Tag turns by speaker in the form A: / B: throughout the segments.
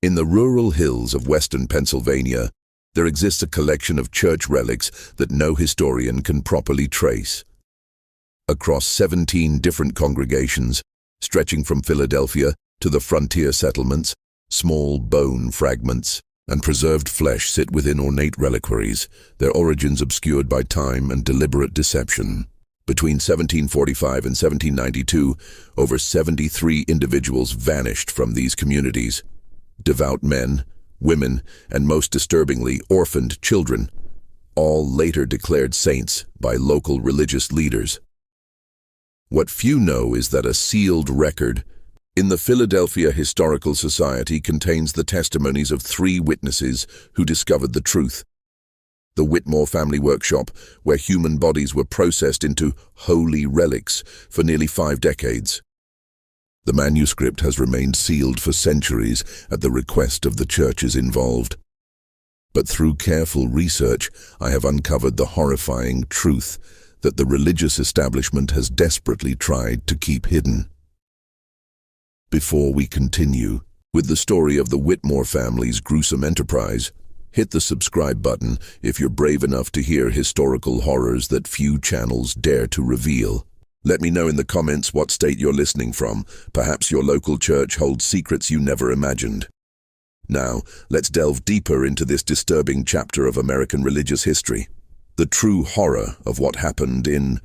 A: In the rural hills of western Pennsylvania, there exists a collection of church relics that no historian can properly trace. Across 17 different congregations, stretching from Philadelphia to the frontier settlements, small bone fragments and preserved flesh sit within ornate reliquaries, their origins obscured by time and deliberate deception. Between 1745 and 1792, over 73 individuals vanished from these communities. Devout men, women, and most disturbingly, orphaned children, all later declared saints by local religious leaders. What few know is that a sealed record in the Philadelphia Historical Society contains the testimonies of 3 witnesses who discovered the truth. The Whitmore family workshop, where human bodies were processed into holy relics for nearly 5 decades. The manuscript has remained sealed for centuries at the request of the churches involved. But through careful research, I have uncovered the horrifying truth that the religious establishment has desperately tried to keep hidden. Before we continue with the story of the Whitmore family's gruesome enterprise, hit the subscribe button if you're brave enough to hear historical horrors that few channels dare to reveal. Let me know in the comments what state you're listening from. Perhaps your local church holds secrets you never imagined. Now, let's delve deeper into this disturbing chapter of American religious history. The true horror of what happened in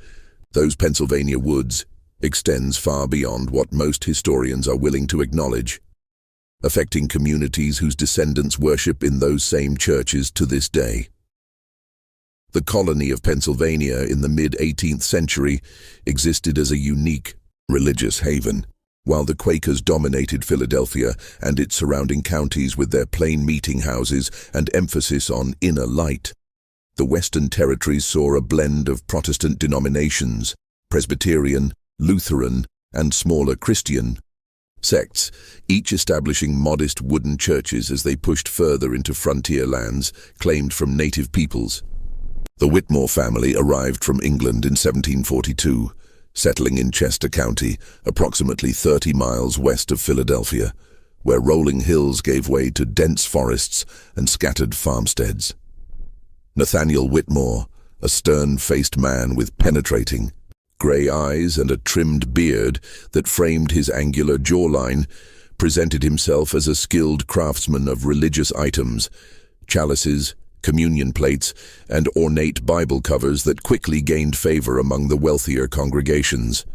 A: those Pennsylvania woods extends far beyond what most historians are willing to acknowledge, affecting communities whose descendants worship in those same churches to this day. The colony of Pennsylvania in the mid-18th century existed as a unique religious haven. While the Quakers dominated Philadelphia and its surrounding counties with their plain meeting houses and emphasis on inner light, the Western Territories saw a blend of Protestant denominations, Presbyterian, Lutheran, and smaller Christian sects, each establishing modest wooden churches as they pushed further into frontier lands claimed from native peoples. The Whitmore family arrived from England in 1742, settling in Chester County, approximately 30 miles west of Philadelphia, where rolling hills gave way to dense forests and scattered farmsteads. Nathaniel Whitmore, a stern-faced man with penetrating gray eyes and a trimmed beard that framed his angular jawline, presented himself as a skilled craftsman of religious items, chalices, communion plates, and ornate Bible covers that quickly gained favor among the wealthier congregations.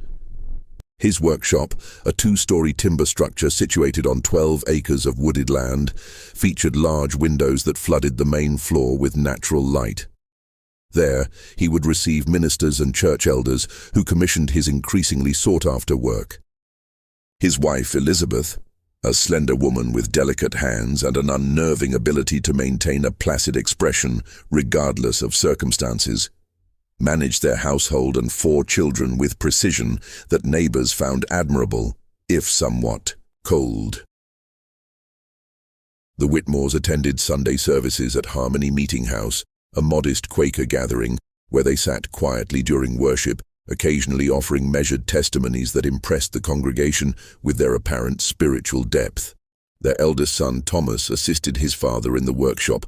A: His workshop, a 2-story timber structure situated on 12 acres of wooded land, featured large windows that flooded the main floor with natural light. There, he would receive ministers and church elders who commissioned his increasingly sought-after work. His wife, Elizabeth, a slender woman with delicate hands and an unnerving ability to maintain a placid expression regardless of circumstances, managed their household and 4 children with precision that neighbors found admirable, if somewhat cold. The Whitmores attended Sunday services at Harmony Meeting House, a modest Quaker gathering where they sat quietly during worship, occasionally offering measured testimonies that impressed the congregation with their apparent spiritual depth. Their eldest son, Thomas, assisted his father in the workshop,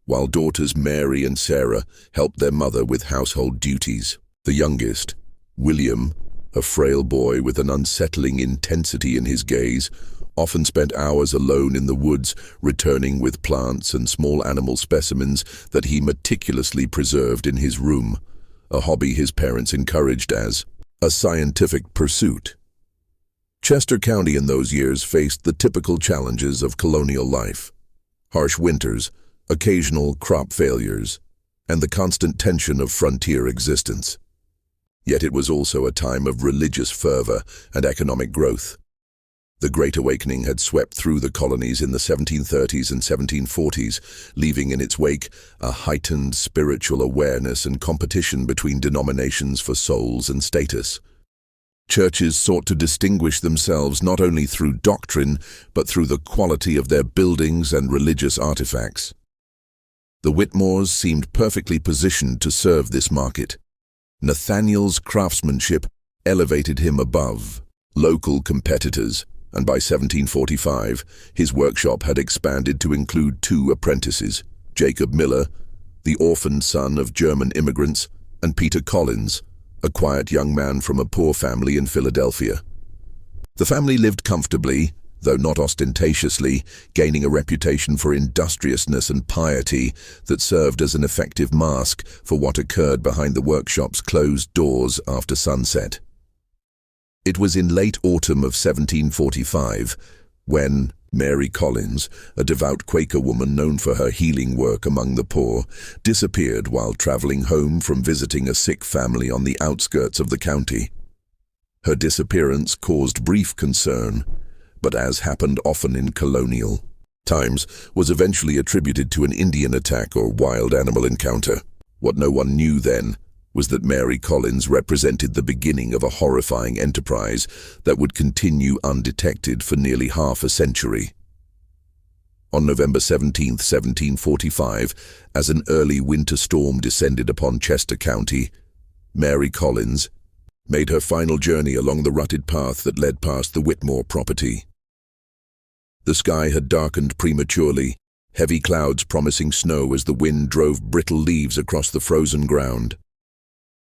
A: while daughters Mary and Sarah helped their mother with household duties. The youngest, William, a frail boy with an unsettling intensity in his gaze, often spent hours alone in the woods, returning with plants and small animal specimens that he meticulously preserved in his room, a hobby his parents encouraged as a scientific pursuit. Chester County in those years faced the typical challenges of colonial life: harsh winters, occasional crop failures, and the constant tension of frontier existence. Yet it was also a time of religious fervor and economic growth. The Great Awakening had swept through the colonies in the 1730s and 1740s, leaving in its wake a heightened spiritual awareness and competition between denominations for souls and status. Churches sought to distinguish themselves not only through doctrine, but through the quality of their buildings and religious artifacts. The Whitmores seemed perfectly positioned to serve this market. Nathaniel's craftsmanship elevated him above local competitors, and by 1745, his workshop had expanded to include 2 apprentices, Jacob Miller, the orphaned son of German immigrants, and Peter Collins, a quiet young man from a poor family in Philadelphia. The family lived comfortably, though not ostentatiously, gaining a reputation for industriousness and piety that served as an effective mask for what occurred behind the workshop's closed doors after sunset. It was in late autumn of 1745 when Mary Collins, a devout Quaker woman known for her healing work among the poor, disappeared while traveling home from visiting a sick family on the outskirts of the county. Her disappearance caused brief concern, but as happened often in colonial times, was eventually attributed to an Indian attack or wild animal encounter. What no one knew then was that Mary Collins represented the beginning of a horrifying enterprise that would continue undetected for nearly half a century. On November 17, 1745, as an early winter storm descended upon Chester County, Mary Collins made her final journey along the rutted path that led past the Whitmore property. The sky had darkened prematurely, heavy clouds promising snow as the wind drove brittle leaves across the frozen ground.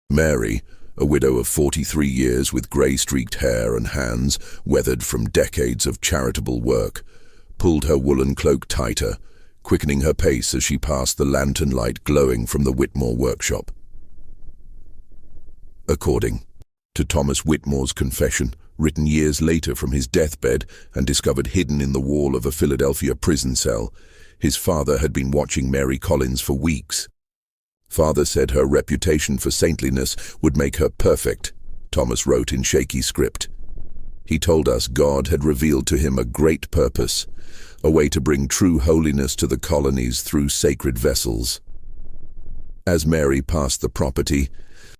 A: Mary, a widow of 43 years with grey-streaked hair and hands weathered from decades of charitable work, pulled her woolen cloak tighter, quickening her pace as she passed the lantern light glowing from the Whitmore workshop. According to Thomas Whitmore's confession, written years later from his deathbed and discovered hidden in the wall of a Philadelphia prison cell, his father had been watching Mary Collins for weeks. Father said her reputation for saintliness would make her perfect, Thomas wrote in shaky script. He told us God had revealed to him a great purpose, a way to bring true holiness to the colonies through sacred vessels. As Mary passed the property,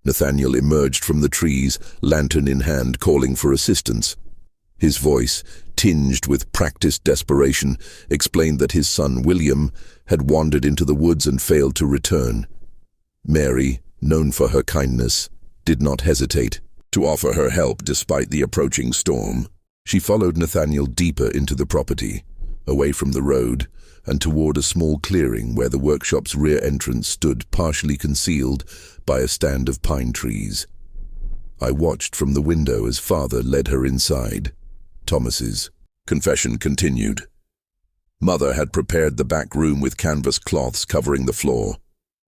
A: Nathaniel emerged from the trees, lantern in hand, calling for assistance. His voice, tinged with practiced desperation, explained that his son William had wandered into the woods and failed to return. Mary, known for her kindness, did not hesitate to offer her help despite the approaching storm. She followed Nathaniel deeper into the property, away from the road, and toward a small clearing where the workshop's rear entrance stood partially concealed by a stand of pine trees. I watched from the window as Father led her inside. Thomas's confession continued. Mother had prepared the back room with canvas cloths covering the floor.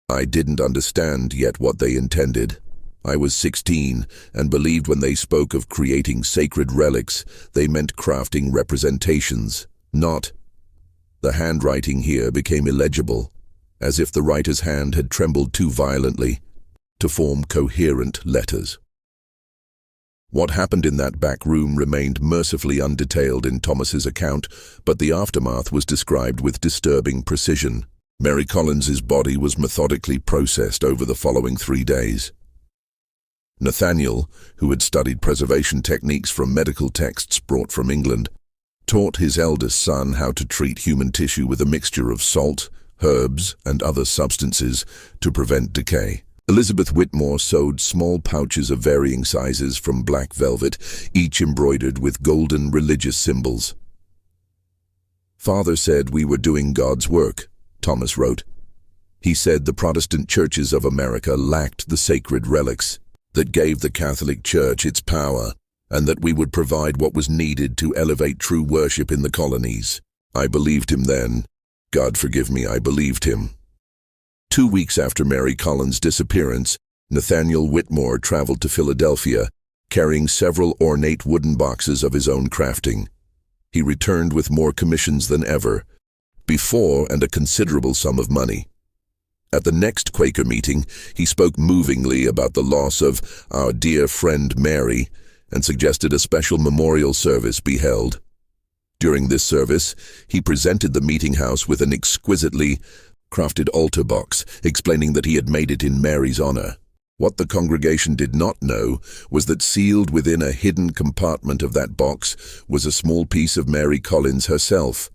A: I didn't understand yet what they intended. I was 16 and believed when they spoke of creating sacred relics, they meant crafting representations, not. The handwriting here became illegible, as if the writer's hand had trembled too violently to form coherent letters. What happened in that back room remained mercifully undetailed in Thomas's account, but the aftermath was described with disturbing precision. Mary Collins's body was methodically processed over the following 3 days. Nathaniel, who had studied preservation techniques from medical texts brought from England, taught his eldest son how to treat human tissue with a mixture of salt, herbs, and other substances to prevent decay. Elizabeth Whitmore sewed small pouches of varying sizes from black velvet, each embroidered with golden religious symbols. Father said we were doing God's work, Thomas wrote. He said the Protestant churches of America lacked the sacred relics that gave the Catholic Church its power, and that we would provide what was needed to elevate true worship in the colonies. I believed him then. God forgive me, I believed him. 2 weeks after Mary Collins' disappearance, Nathaniel Whitmore traveled to Philadelphia, carrying several ornate wooden boxes of his own crafting. He returned with more commissions than ever before and a considerable sum of money. At the next Quaker meeting, he spoke movingly about the loss of our dear friend Mary and suggested a special memorial service be held. During this service, he presented the meeting house with an exquisitely crafted altar box, explaining that he had made it in Mary's honor. What the congregation did not know was that sealed within a hidden compartment of that box was a small piece of Mary Collins herself,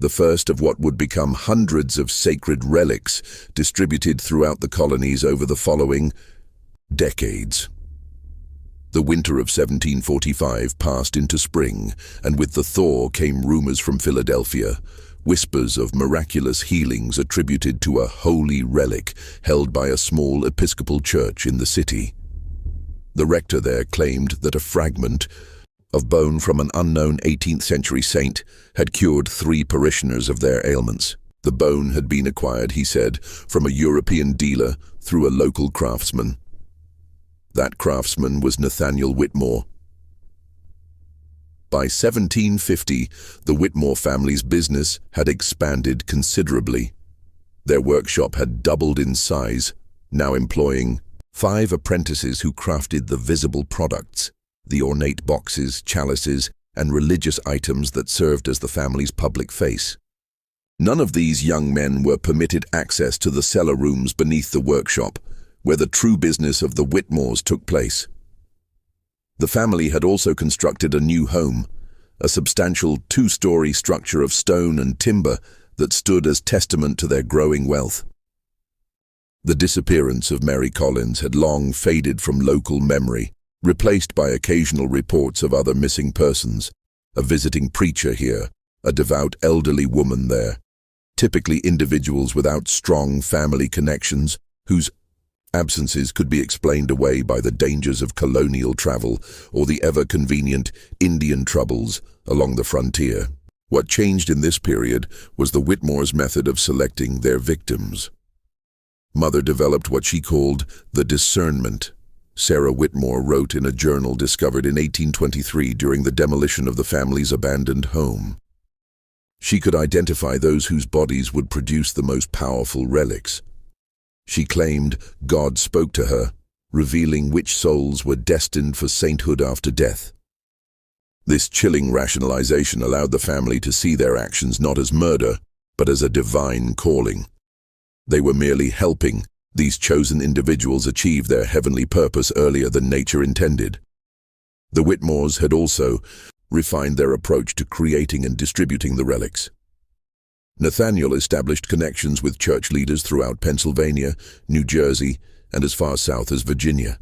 A: the first of what would become hundreds of sacred relics distributed throughout the colonies over the following decades. The winter of 1745 passed into spring, and with the thaw came rumors from Philadelphia, whispers of miraculous healings attributed to a holy relic held by a small Episcopal church in the city. The rector there claimed that a fragment of bone from an unknown 18th century saint had cured 3 parishioners of their ailments. The bone had been acquired, he said, from a European dealer through a local craftsman. That craftsman was Nathaniel Whitmore. By 1750, the Whitmore family's business had expanded considerably. Their workshop had doubled in size, now employing 5 apprentices who crafted the visible products, the ornate boxes, chalices, and religious items that served as the family's public face. None of these young men were permitted access to the cellar rooms beneath the workshop, where the true business of the Whitmores took place. The family had also constructed a new home, a substantial 2-story structure of stone and timber that stood as testament to their growing wealth. The disappearance of Mary Collins had long faded from local memory, replaced by occasional reports of other missing persons, a visiting preacher here, a devout elderly woman there, typically individuals without strong family connections, whose absences could be explained away by the dangers of colonial travel or the ever-convenient Indian troubles along the frontier. What changed in this period was the Whitmores' method of selecting their victims. Mother developed what she called the discernment. Sarah Whitmore wrote in a journal discovered in 1823 during the demolition of the family's abandoned home. She could identify those whose bodies would produce the most powerful relics. She claimed God spoke to her, revealing which souls were destined for sainthood after death. This chilling rationalization allowed the family to see their actions not as murder, but as a divine calling. They were merely helping these chosen individuals achieve their heavenly purpose earlier than nature intended. The Whitmores had also refined their approach to creating and distributing the relics. Nathaniel established connections with church leaders throughout Pennsylvania, New Jersey, and as far south as Virginia.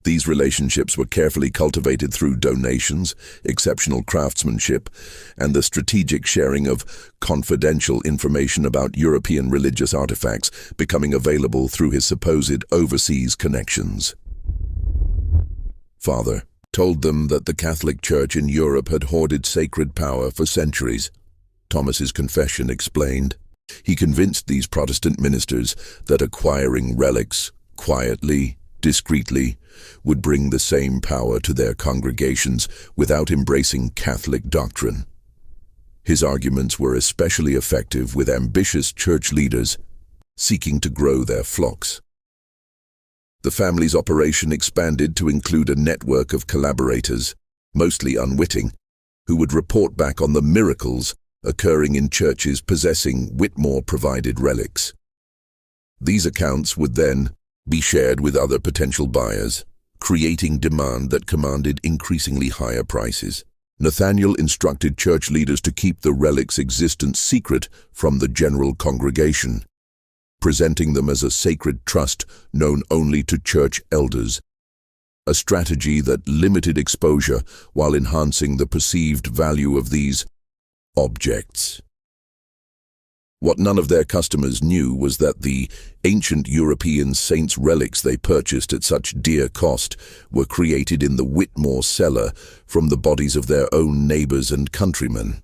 A: These relationships were carefully cultivated through donations, exceptional craftsmanship, and the strategic sharing of confidential information about European religious artifacts becoming available through his supposed overseas connections. Father told them that the Catholic Church in Europe had hoarded sacred power for centuries. Thomas's confession explained. He convinced these Protestant ministers that acquiring relics quietly, discreetly, would bring the same power to their congregations without embracing Catholic doctrine. His arguments were especially effective with ambitious church leaders seeking to grow their flocks. The family's operation expanded to include a network of collaborators, mostly unwitting, who would report back on the miracles occurring in churches possessing Whitmore-provided relics. These accounts would then be shared with other potential buyers, creating demand that commanded increasingly higher prices. Nathaniel instructed church leaders to keep the relics' existence secret from the general congregation, presenting them as a sacred trust known only to church elders, a strategy that limited exposure while enhancing the perceived value of these objects. What none of their customers knew was that the ancient European saints' relics they purchased at such dear cost were created in the Whitmore cellar from the bodies of their own neighbors and countrymen.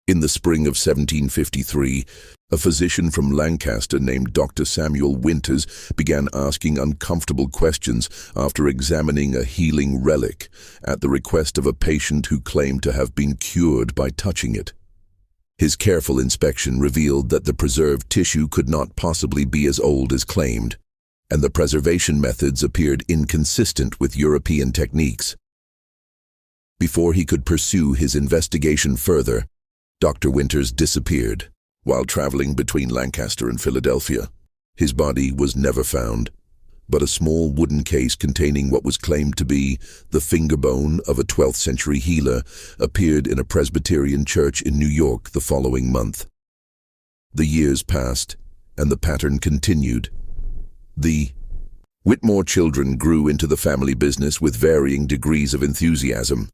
A: In the spring of 1753, a physician from Lancaster named Dr. Samuel Winters began asking uncomfortable questions after examining a healing relic at the request of a patient who claimed to have been cured by touching it. His careful inspection revealed that the preserved tissue could not possibly be as old as claimed, and the preservation methods appeared inconsistent with European techniques. Before he could pursue his investigation further, Dr. Winters disappeared while traveling between Lancaster and Philadelphia. His body was never found, but a small wooden case containing what was claimed to be the finger bone of a 12th century healer appeared in a Presbyterian church in New York the following month. The years passed, and the pattern continued. The Whitmore children grew into the family business with varying degrees of enthusiasm.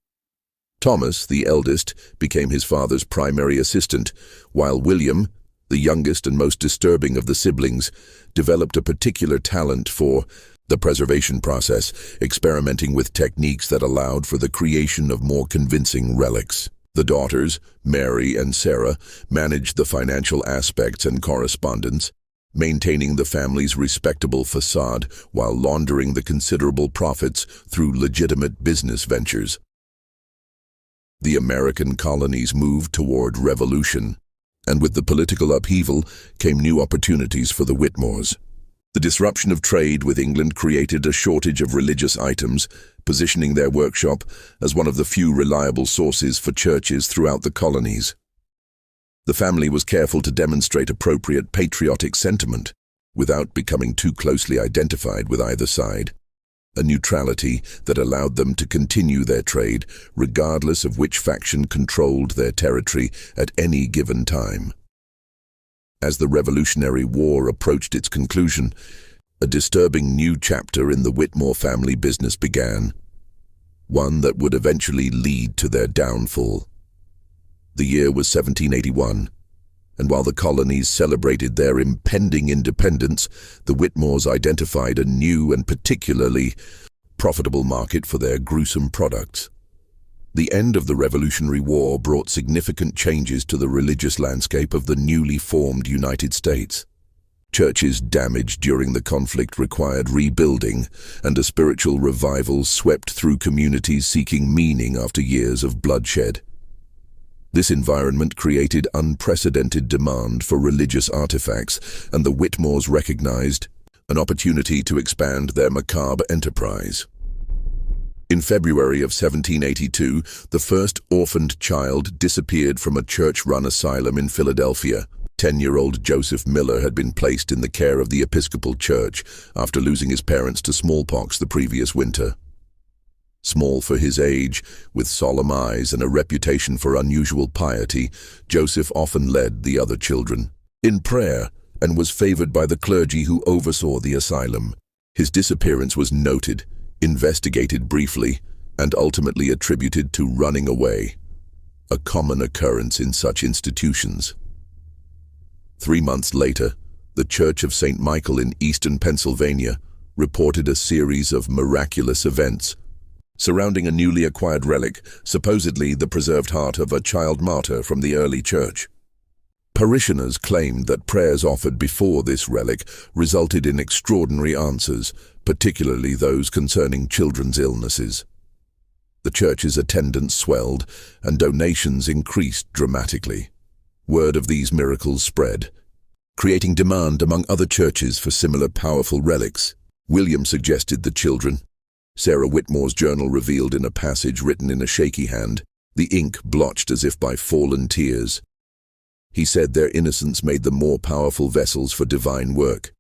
A: Thomas, the eldest, became his father's primary assistant, while William, the youngest and most disturbing of the siblings, developed a particular talent for the preservation process, experimenting with techniques that allowed for the creation of more convincing relics. The daughters, Mary and Sarah, managed the financial aspects and correspondence, maintaining the family's respectable facade while laundering the considerable profits through legitimate business ventures. The American colonies moved toward revolution, and with the political upheaval came new opportunities for the Whitmores. The disruption of trade with England created a shortage of religious items, positioning their workshop as one of the few reliable sources for churches throughout the colonies. The family was careful to demonstrate appropriate patriotic sentiment without becoming too closely identified with either side, a neutrality that allowed them to continue their trade regardless of which faction controlled their territory at any given time. As the Revolutionary War approached its conclusion, a disturbing new chapter in the Whitmore family business began, one that would eventually lead to their downfall. The year was 1781, and while the colonies celebrated their impending independence, the Whitmores identified a new and particularly profitable market for their gruesome products. The end of the Revolutionary War brought significant changes to the religious landscape of the newly formed United States. Churches damaged during the conflict required rebuilding, and a spiritual revival swept through communities seeking meaning after years of bloodshed. This environment created unprecedented demand for religious artifacts, and the Whitmores recognized an opportunity to expand their macabre enterprise. In February of 1782, the first orphaned child disappeared from a church-run asylum in Philadelphia. 10-year-old Joseph Miller had been placed in the care of the Episcopal Church after losing his parents to smallpox the previous winter. Small for his age, with solemn eyes and a reputation for unusual piety, Joseph often led the other children in prayer and was favored by the clergy who oversaw the asylum. His disappearance was noted, investigated briefly, and ultimately attributed to running away, a common occurrence in such institutions. 3 months later, the Church of St. Michael in eastern Pennsylvania reported a series of miraculous events surrounding a newly acquired relic, supposedly the preserved heart of a child martyr from the early church. Parishioners claimed that prayers offered before this relic resulted in extraordinary answers, particularly those concerning children's illnesses. The church's attendance swelled, and donations increased dramatically. Word of these miracles spread, creating demand among other churches for similar powerful relics. William suggested the children. Sarah Whitmore's journal revealed in a passage written in a shaky hand, the ink blotched as if by fallen tears. He said their innocence made them more powerful vessels for divine work.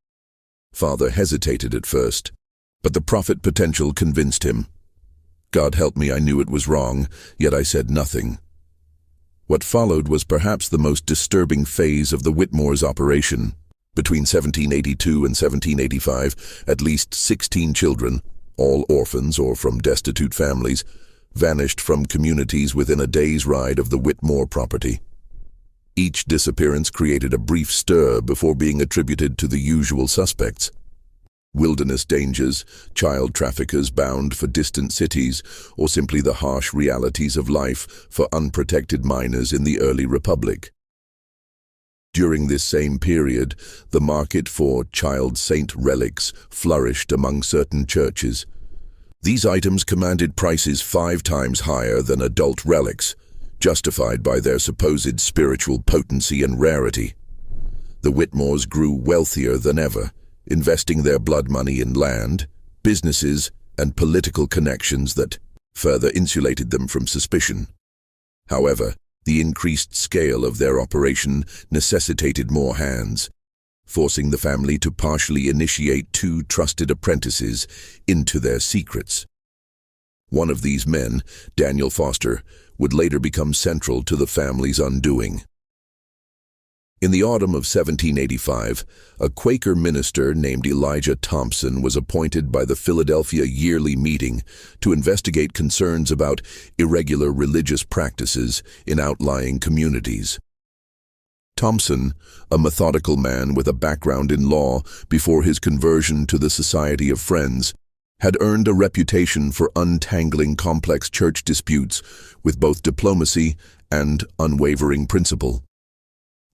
A: Father hesitated at first, but the prophet potential convinced him. God help me, I knew it was wrong, yet I said nothing. What followed was perhaps the most disturbing phase of the Whitmores' operation. Between 1782 and 1785, at least 16 children, all orphans or from destitute families, vanished from communities within a day's ride of the Whitmore property. Each disappearance created a brief stir before being attributed to the usual suspects. Wilderness dangers, child traffickers bound for distant cities, or simply the harsh realities of life for unprotected minors in the early Republic. During this same period, the market for child saint relics flourished among certain churches. These items commanded prices 5 times higher than adult relics, justified by their supposed spiritual potency and rarity. The Whitmores grew wealthier than ever, investing their blood money in land, businesses, and political connections that further insulated them from suspicion. However, the increased scale of their operation necessitated more hands, forcing the family to partially initiate 2 trusted apprentices into their secrets. One of these men, Daniel Foster, would later become central to the family's undoing. In the autumn of 1785, a Quaker minister named Elijah Thompson was appointed by the Philadelphia Yearly Meeting to investigate concerns about irregular religious practices in outlying communities. Thompson, a methodical man with a background in law before his conversion to the Society of Friends, had earned a reputation for untangling complex church disputes with both diplomacy and unwavering principle.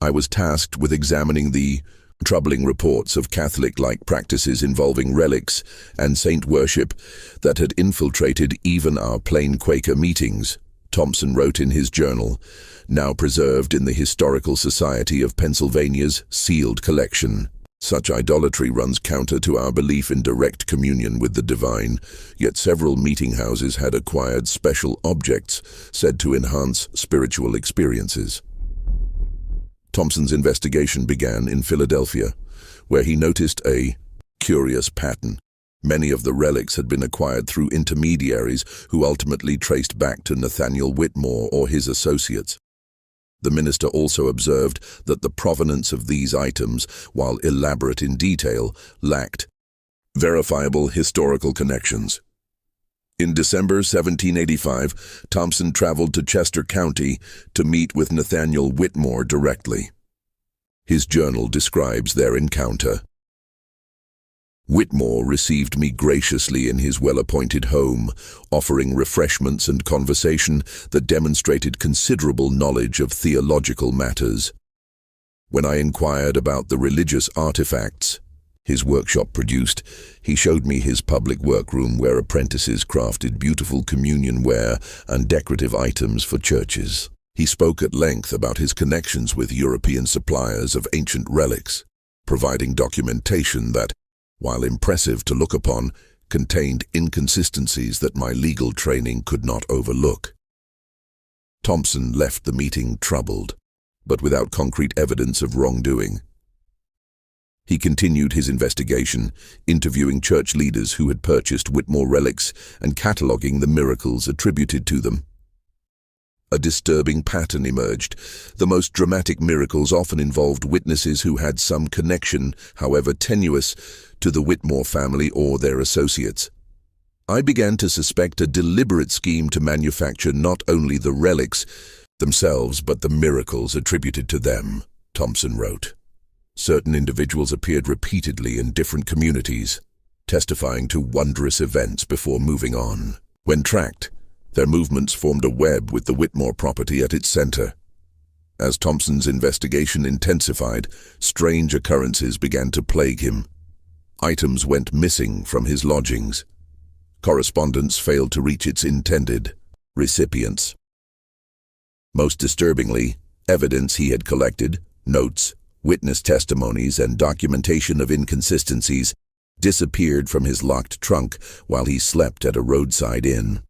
A: I was tasked with examining the troubling reports of Catholic-like practices involving relics and saint worship that had infiltrated even our plain Quaker meetings, Thompson wrote in his journal, now preserved in the Historical Society of Pennsylvania's sealed collection. Such idolatry runs counter to our belief in direct communion with the divine, yet several meeting houses had acquired special objects said to enhance spiritual experiences. Thompson's investigation began in Philadelphia, where he noticed a curious pattern. Many of the relics had been acquired through intermediaries who ultimately traced back to Nathaniel Whitmore or his associates. The minister also observed that the provenance of these items, while elaborate in detail, lacked verifiable historical connections. In December 1785, Thompson traveled to Chester County to meet with Nathaniel Whitmore directly. His journal describes their encounter. Whitmore received me graciously in his well-appointed home, offering refreshments and conversation that demonstrated considerable knowledge of theological matters. When I inquired about the religious artifacts his workshop produced, he showed me his public workroom where apprentices crafted beautiful communion ware and decorative items for churches. He spoke at length about his connections with European suppliers of ancient relics, providing documentation that, while impressive to look upon, contained inconsistencies that my legal training could not overlook. Thompson left the meeting troubled, but without concrete evidence of wrongdoing. He continued his investigation, interviewing church leaders who had purchased Whitmore relics and cataloging the miracles attributed to them. A disturbing pattern emerged. The most dramatic miracles often involved witnesses who had some connection, however tenuous, to the Whitmore family or their associates. I began to suspect a deliberate scheme to manufacture not only the relics themselves but the miracles attributed to them, Thompson wrote. Certain individuals appeared repeatedly in different communities, testifying to wondrous events before moving on. When tracked, their movements formed a web with the Whitmore property at its center. As Thompson's investigation intensified, strange occurrences began to plague him. Items went missing from his lodgings. Correspondence failed to reach its intended recipients. Most disturbingly, evidence he had collected, notes, witness testimonies, and documentation of inconsistencies disappeared from his locked trunk while he slept at a roadside inn.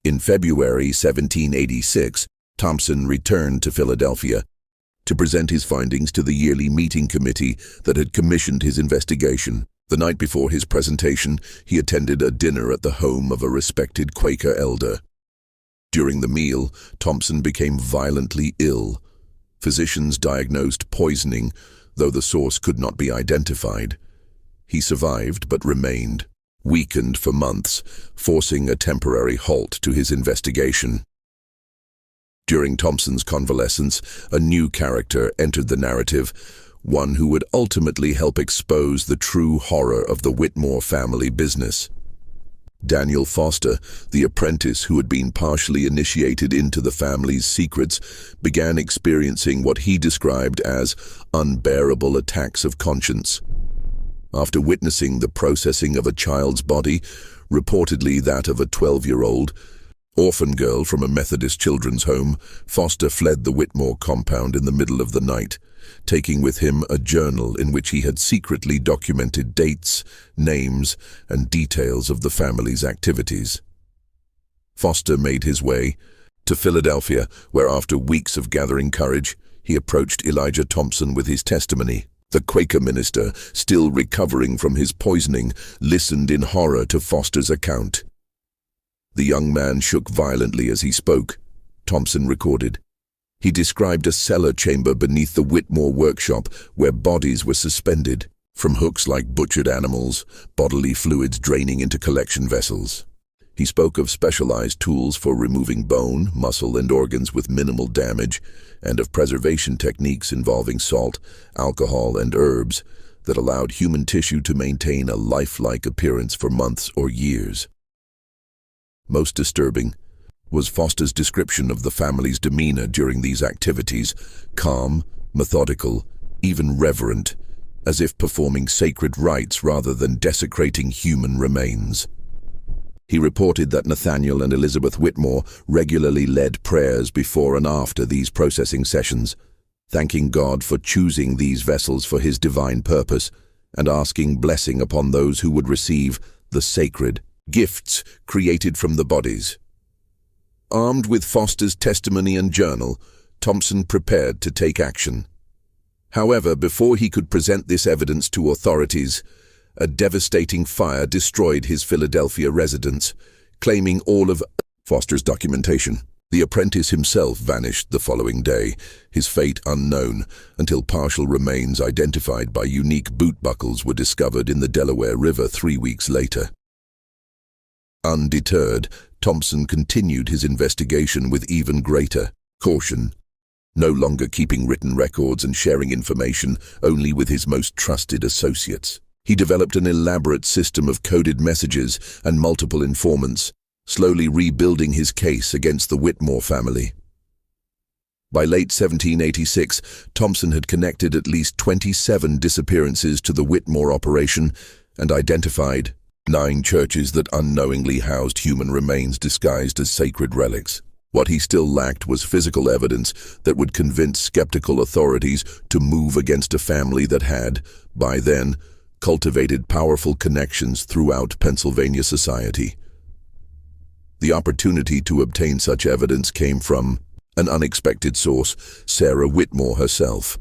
A: In February 1786, Thompson returned to Philadelphia to present his findings to the yearly meeting committee that had commissioned his investigation. The night before his presentation, he attended a dinner at the home of a respected Quaker elder. During the meal, Thompson became violently ill. Physicians diagnosed poisoning, though the source could not be identified. He survived but remained weakened for months, forcing a temporary halt to his investigation. During Thompson's convalescence, a new character entered the narrative, one who would ultimately help expose the true horror of the Whitmore family business. Daniel Foster, the apprentice who had been partially initiated into the family's secrets, began experiencing what he described as unbearable attacks of conscience. After witnessing the processing of a child's body, reportedly that of a 12-year-old orphan girl from a Methodist children's home, Foster fled the Whitmore compound in the middle of the night, taking with him a journal in which he had secretly documented dates, names, and details of the family's activities. Foster made his way to Philadelphia, where after weeks of gathering courage, he approached Elijah Thompson with his testimony. The Quaker minister, still recovering from his poisoning, listened in horror to Foster's account. The young man shook violently as he spoke, Thompson recorded. He described a cellar chamber beneath the Whitmore workshop where bodies were suspended from hooks like butchered animals, bodily fluids draining into collection vessels. He spoke of specialized tools for removing bone, muscle, and organs with minimal damage, and of preservation techniques involving salt, alcohol, and herbs that allowed human tissue to maintain a lifelike appearance for months or years. Most disturbing was Foster's description of the family's demeanor during these activities: calm, methodical, even reverent, as if performing sacred rites rather than desecrating human remains. He reported that Nathaniel and Elizabeth Whitmore regularly led prayers before and after these processing sessions, thanking God for choosing these vessels for his divine purpose and asking blessing upon those who would receive the sacred gifts created from the bodies. Armed with Foster's testimony and journal, Thompson prepared to take action. However, before he could present this evidence to authorities, a devastating fire destroyed his Philadelphia residence, claiming all of Foster's documentation. The apprentice himself vanished the following day, his fate unknown, until partial remains identified by unique boot buckles were discovered in the Delaware River 3 weeks later. Undeterred, Thompson continued his investigation with even greater caution, no longer keeping written records and sharing information only with his most trusted associates. He developed an elaborate system of coded messages and multiple informants, slowly rebuilding his case against the Whitmore family. By late 1786, Thompson had connected at least 27 disappearances to the Whitmore operation and identified 9 churches that unknowingly housed human remains disguised as sacred relics. What he still lacked was physical evidence that would convince skeptical authorities to move against a family that had, by then, cultivated powerful connections throughout Pennsylvania society. The opportunity to obtain such evidence came from an unexpected source, Sarah Whitmore herself.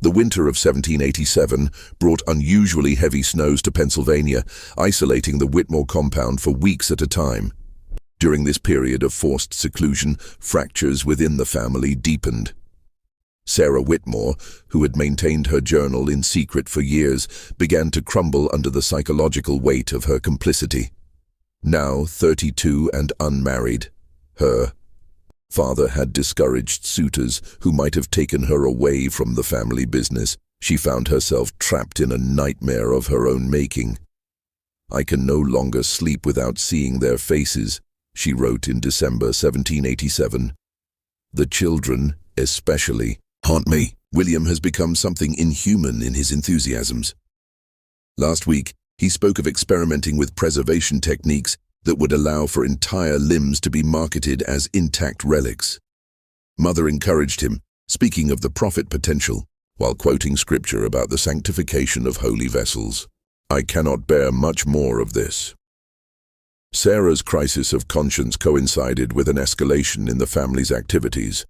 A: The winter of 1787 brought unusually heavy snows to Pennsylvania, isolating the Whitmore compound for weeks at a time. During this period of forced seclusion, fractures within the family deepened. Sarah Whitmore, who had maintained her journal in secret for years, began to crumble under the psychological weight of her complicity. Now 32 and unmarried, her father had discouraged suitors who might have taken her away from the family business. She found herself trapped in a nightmare of her own making. "I can no longer sleep without seeing their faces," she wrote in December 1787. "The children, especially, haunt me." William has become something inhuman in his enthusiasms. Last week, he spoke of experimenting with preservation techniques that would allow for entire limbs to be marketed as intact relics. Mother encouraged him, speaking of the profit potential, while quoting scripture about the sanctification of holy vessels. "I cannot bear much more of this." Sarah's crisis of conscience coincided with an escalation in the family's activities.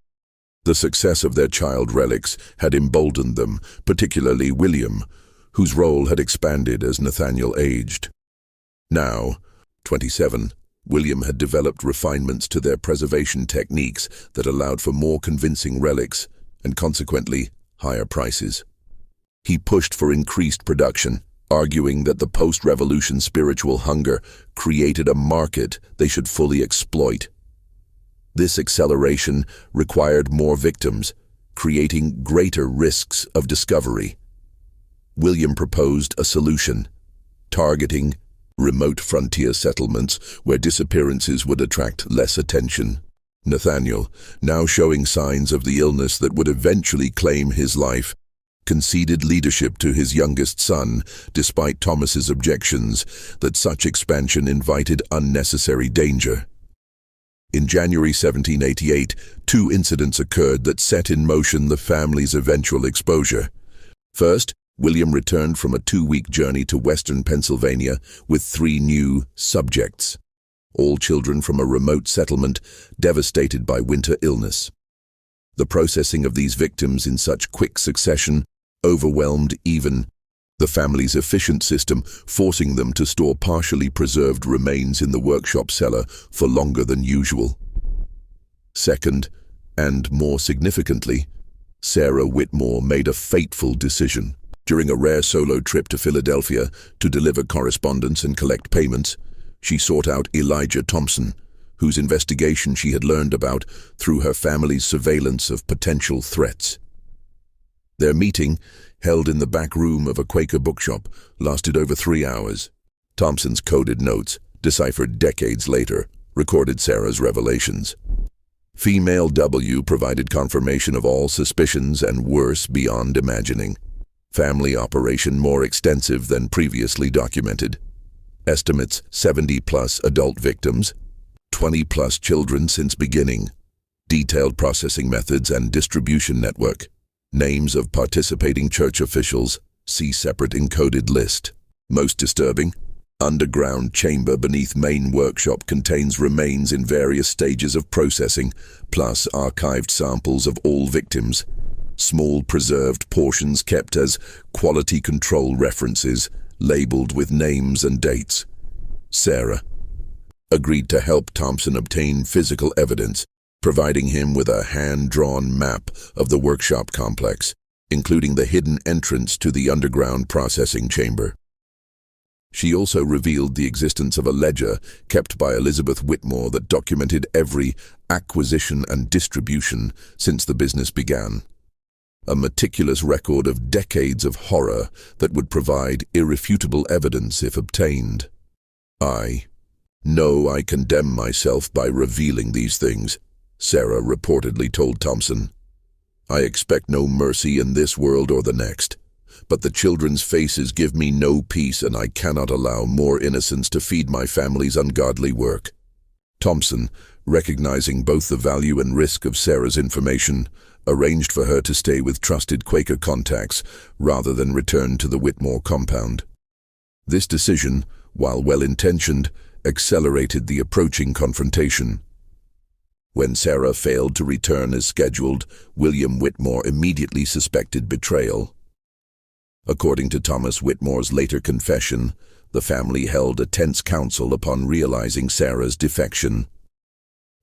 A: The success of their child relics had emboldened them, particularly William, whose role had expanded as Nathaniel aged. Now, 27, William had developed refinements to their preservation techniques that allowed for more convincing relics and, consequently, higher prices. He pushed for increased production, arguing that the post-revolution spiritual hunger created a market they should fully exploit. This acceleration required more victims, creating greater risks of discovery. William proposed a solution, targeting remote frontier settlements where disappearances would attract less attention. Nathaniel, now showing signs of the illness that would eventually claim his life, conceded leadership to his youngest son, despite Thomas's objections that such expansion invited unnecessary danger. In January 1788, 2 incidents occurred that set in motion the family's eventual exposure. First, William returned from a 2-week journey to western Pennsylvania with 3 new subjects, all children from a remote settlement devastated by winter illness. The processing of these victims in such quick succession overwhelmed even the family's efficient system, forcing them to store partially preserved remains in the workshop cellar for longer than usual. Second, And more significantly, Sarah Whitmore made a fateful decision. During a rare solo trip to Philadelphia to deliver correspondence and collect payments, she sought out Elijah Thompson, whose investigation she had learned about through her family's surveillance of potential threats. Their meeting, held in the back room of a Quaker bookshop, lasted over 3 hours. Thompson's coded notes, deciphered decades later, recorded Sarah's revelations. Female W provided confirmation of all suspicions and worse beyond imagining. Family operation more extensive than previously documented. Estimates 70+ adult victims, 20+ children since beginning. Detailed processing methods and distribution network. Names of participating church officials, see separate encoded list. Most disturbing, underground chamber beneath main workshop contains remains in various stages of processing, plus archived samples of all victims. Small preserved portions kept as quality control references, labeled with names and dates. Sarah agreed to help Thompson obtain physical evidence, providing him with a hand-drawn map of the workshop complex, including the hidden entrance to the underground processing chamber. She also revealed the existence of a ledger kept by Elizabeth Whitmore that documented every acquisition and distribution since the business began. A meticulous record of decades of horror that would provide irrefutable evidence if obtained. I condemn myself by revealing these things, Sarah reportedly told Thompson. I expect no mercy in this world or the next. But the children's faces give me no peace, and I cannot allow more innocence to feed my family's ungodly work. Thompson, recognizing both the value and risk of Sarah's information, arranged for her to stay with trusted Quaker contacts rather than return to the Whitmore compound. This decision, while well-intentioned, accelerated the approaching confrontation. When Sarah failed to return as scheduled, William Whitmore immediately suspected betrayal. According to Thomas Whitmore's later confession, the family held a tense council upon realizing Sarah's defection.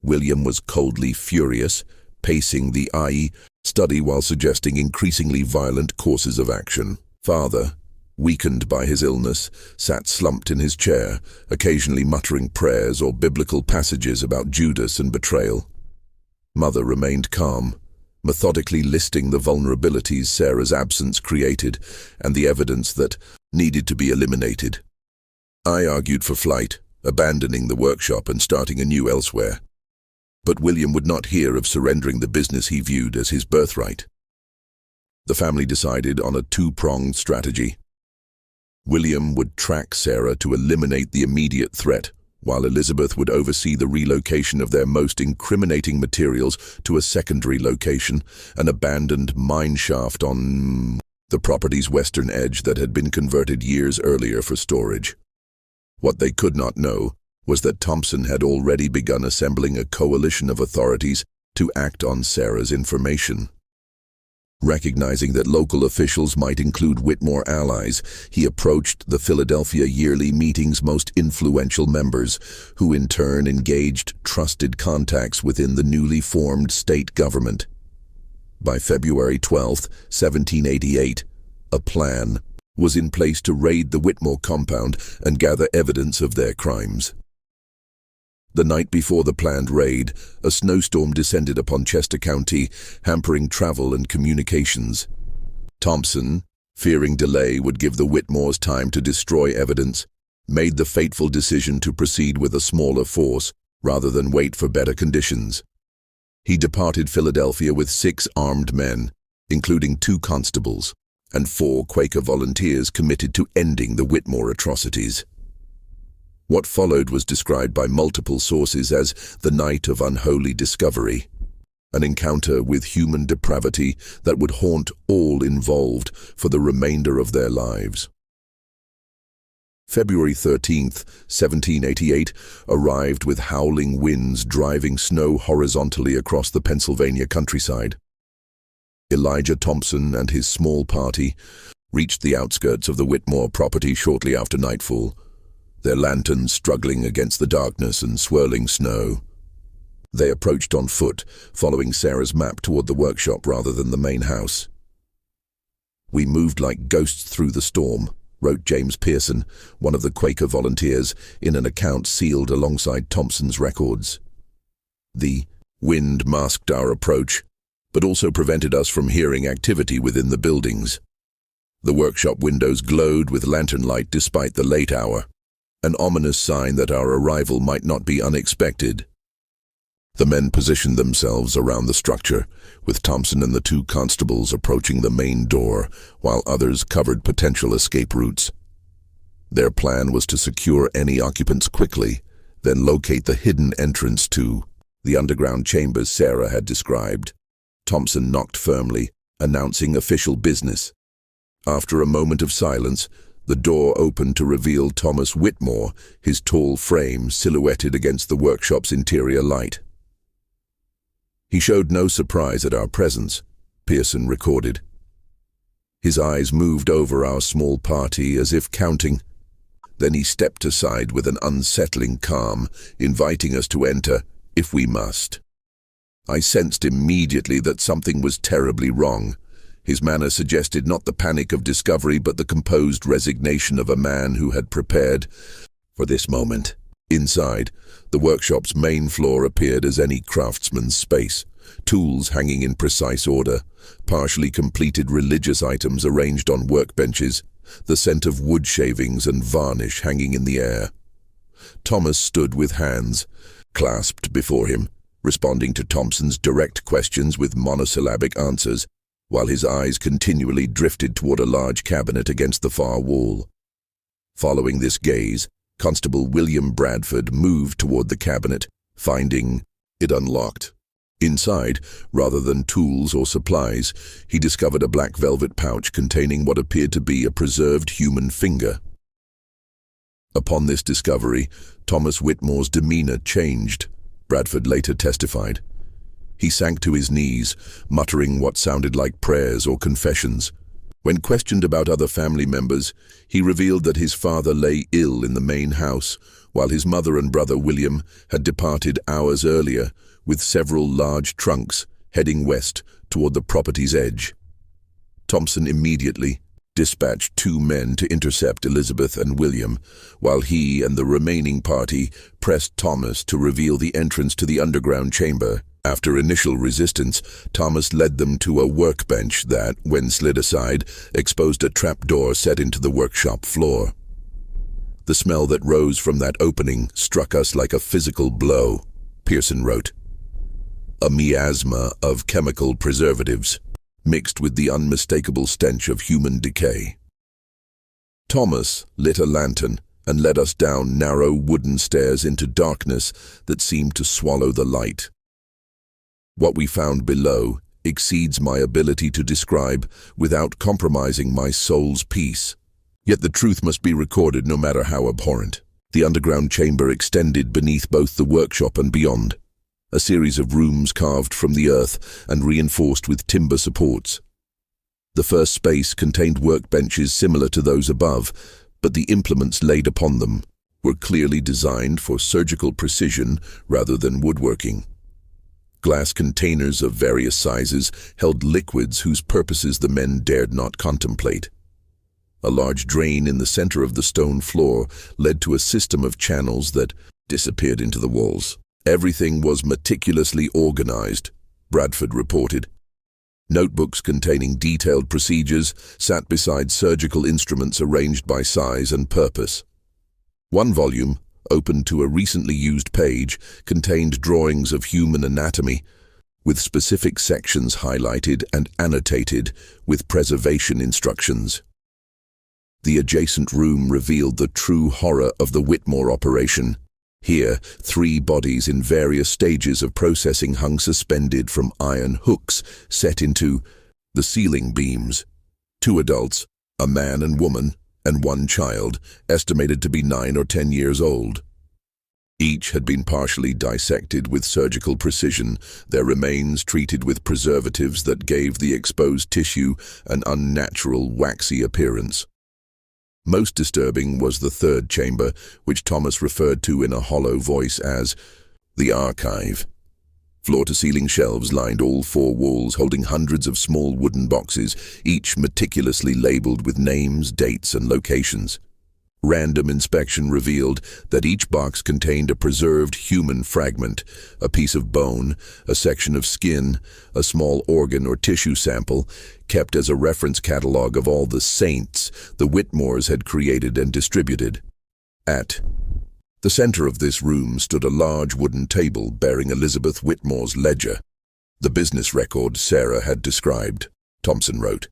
A: William was coldly furious, pacing the IE study while suggesting increasingly violent courses of action. Father, weakened by his illness, sat slumped in his chair, occasionally muttering prayers or biblical passages about Judas and betrayal. Mother remained calm, methodically listing the vulnerabilities Sarah's absence created and the evidence that needed to be eliminated. I argued for flight, abandoning the workshop and starting anew elsewhere. But William would not hear of surrendering the business he viewed as his birthright. The family decided on a two-pronged strategy. William would track Sarah to eliminate the immediate threat, while Elizabeth would oversee the relocation of their most incriminating materials to a secondary location, an abandoned mine shaft on the property's western edge that had been converted years earlier for storage. What they could not know was that Thompson had already begun assembling a coalition of authorities to act on Sarah's information. Recognizing that local officials might include Whitmore allies, he approached the Philadelphia yearly meeting's most influential members, who in turn engaged trusted contacts within the newly formed state government. By February 12, 1788, a plan was in place to raid the Whitmore compound and gather evidence of their crimes. The night before the planned raid, a snowstorm descended upon Chester County, hampering travel and communications. Thompson, fearing delay would give the Whitmores time to destroy evidence, made the fateful decision to proceed with a smaller force rather than wait for better conditions. He departed Philadelphia with 6 armed men, including 2 constables, and 4 Quaker volunteers committed to ending the Whitmore atrocities. What followed was described by multiple sources as the night of unholy discovery, an encounter with human depravity that would haunt all involved for the remainder of their lives. February 13, 1788, arrived with howling winds driving snow horizontally across the Pennsylvania countryside. Elijah Thompson and his small party reached the outskirts of the Whitmore property shortly after nightfall, their lanterns struggling against the darkness and swirling snow. They approached on foot, following Sarah's map toward the workshop rather than the main house. "We moved like ghosts through the storm," wrote James Pearson, one of the Quaker volunteers, in an account sealed alongside Thompson's records. "The wind masked our approach, but also prevented us from hearing activity within the buildings. The workshop windows glowed with lantern light despite the late hour, an ominous sign that our arrival might not be unexpected." The men positioned themselves around the structure, with Thompson and the 2 constables approaching the main door, while others covered potential escape routes. Their plan was to secure any occupants quickly, then locate the hidden entrance to the underground chambers Sarah had described. Thompson knocked firmly, announcing official business. After a moment of silence, the door opened to reveal Thomas Whitmore, his tall frame silhouetted against the workshop's interior light. "He showed no surprise at our presence," Pearson recorded. "His eyes moved over our small party as if counting. Then he stepped aside with an unsettling calm, inviting us to enter, if we must. I sensed immediately that something was terribly wrong. His manner suggested not the panic of discovery, but the composed resignation of a man who had prepared for this moment." Inside, the workshop's main floor appeared as any craftsman's space, tools hanging in precise order, partially completed religious items arranged on workbenches, the scent of wood shavings and varnish hanging in the air. Thomas stood with hands clasped before him, responding to Thompson's direct questions with monosyllabic answers, while his eyes continually drifted toward a large cabinet against the far wall. Following this gaze, Constable William Bradford moved toward the cabinet, finding it unlocked. Inside, rather than tools or supplies, he discovered a black velvet pouch containing what appeared to be a preserved human finger. Upon this discovery, Thomas Whitmore's demeanor changed, Bradford later testified. He sank to his knees, muttering what sounded like prayers or confessions. When questioned about other family members, he revealed that his father lay ill in the main house, while his mother and brother William had departed hours earlier, with several large trunks heading west toward the property's edge. Thompson immediately dispatched 2 men to intercept Elizabeth and William, while he and the remaining party pressed Thomas to reveal the entrance to the underground chamber. After initial resistance, Thomas led them to a workbench that, when slid aside, exposed a trapdoor set into the workshop floor. "The smell that rose from that opening struck us like a physical blow," Pearson wrote. "A miasma of chemical preservatives, mixed with the unmistakable stench of human decay." Thomas lit a lantern and led us down narrow wooden stairs into darkness that seemed to swallow the light. What we found below exceeds my ability to describe without compromising my soul's peace. Yet the truth must be recorded no matter how abhorrent. The underground chamber extended beneath both the workshop and beyond, a series of rooms carved from the earth and reinforced with timber supports. The first space contained workbenches similar to those above, but the implements laid upon them were clearly designed for surgical precision rather than woodworking. Glass containers of various sizes held liquids whose purposes the men dared not contemplate. A large drain in the center of the stone floor led to a system of channels that disappeared into the walls. Everything was meticulously organized, Bradford reported. Notebooks containing detailed procedures sat beside surgical instruments arranged by size and purpose. One volume, open to a recently used page, contained drawings of human anatomy, with specific sections highlighted and annotated with preservation instructions. The adjacent room revealed the true horror of the Whitmore operation. Here, 3 bodies in various stages of processing hung suspended from iron hooks set into the ceiling beams. 2 adults, a man and woman, and 1 child, estimated to be 9 or 10 years old. Each had been partially dissected with surgical precision, their remains treated with preservatives that gave the exposed tissue an unnatural, waxy appearance. Most disturbing was the 3rd chamber, which Thomas referred to in a hollow voice as the archive. Floor-to-ceiling shelves lined all four walls, holding hundreds of small wooden boxes, each meticulously labeled with names, dates, and locations. Random inspection revealed that each box contained a preserved human fragment, a piece of bone, a section of skin, a small organ or tissue sample, kept as a reference catalog of all the saints the Whitmores had created and distributed. At the center of this room stood a large wooden table bearing Elizabeth Whitmore's ledger, the business record Sarah had described, Thompson wrote.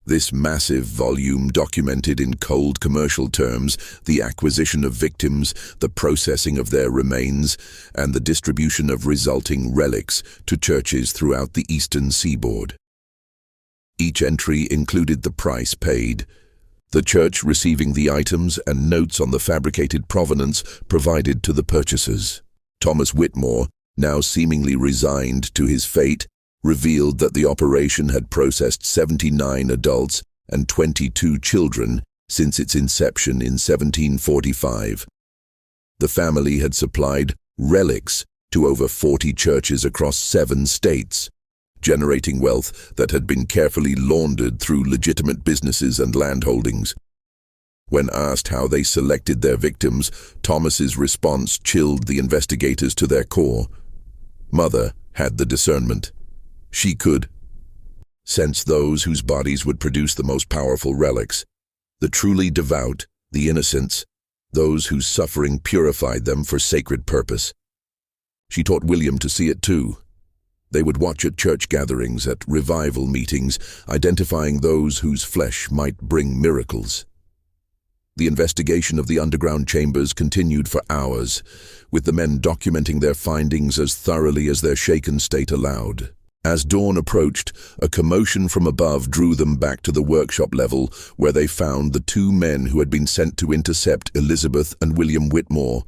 A: This massive volume documented in cold commercial terms the acquisition of victims, the processing of their remains, and the distribution of resulting relics to churches throughout the eastern seaboard. Each entry included the price paid, the church receiving the items and notes on the fabricated provenance provided to the purchasers. Thomas Whitmore, now seemingly resigned to his fate, revealed that the operation had processed 79 adults and 22 children since its inception in 1745. The family had supplied relics to over 40 churches across 7 states, generating wealth that had been carefully laundered through legitimate businesses and landholdings. When asked how they selected their victims, Thomas's response chilled the investigators to their core. Mother had the discernment. She could sense those whose bodies would produce the most powerful relics, the truly devout, the innocents, those whose suffering purified them for sacred purpose. She taught William to see it too. They would watch at church gatherings, at revival meetings, identifying those whose flesh might bring miracles. The investigation of the underground chambers continued for hours, with the men documenting their findings as thoroughly as their shaken state allowed. As dawn approached, a commotion from above drew them back to the workshop level, where they found the 2 men who had been sent to intercept Elizabeth and William Whitmore.